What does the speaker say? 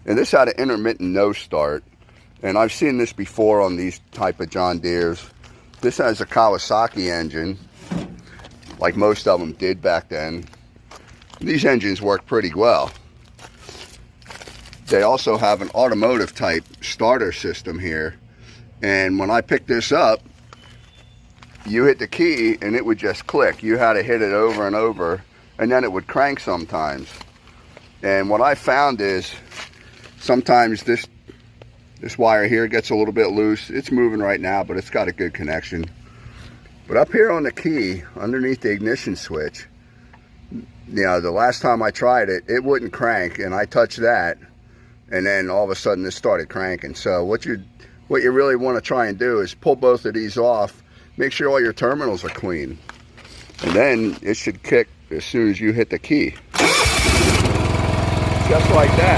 And this had an intermittent no start. And I've seen this before on these type of John Deeres. This has a Kawasaki engine, like most of them did back then. These engines work pretty well. They also have an automotive type starter system here. And when I picked this up, you hit the key and it would just click. You had to hit it over and over, and then it would crank sometimes. And what I found is sometimes this wire here gets a little bit loose. It's moving right now, but it's got a good connection. But up here on the key, underneath the ignition switch, you know, the last time I tried it, it wouldn't crank, and I touched that, and then all of a sudden this started cranking. So what you really want to try and do is pull both of these off, make sure all your terminals are clean, and then it should kick as soon as you hit the key. Just like that.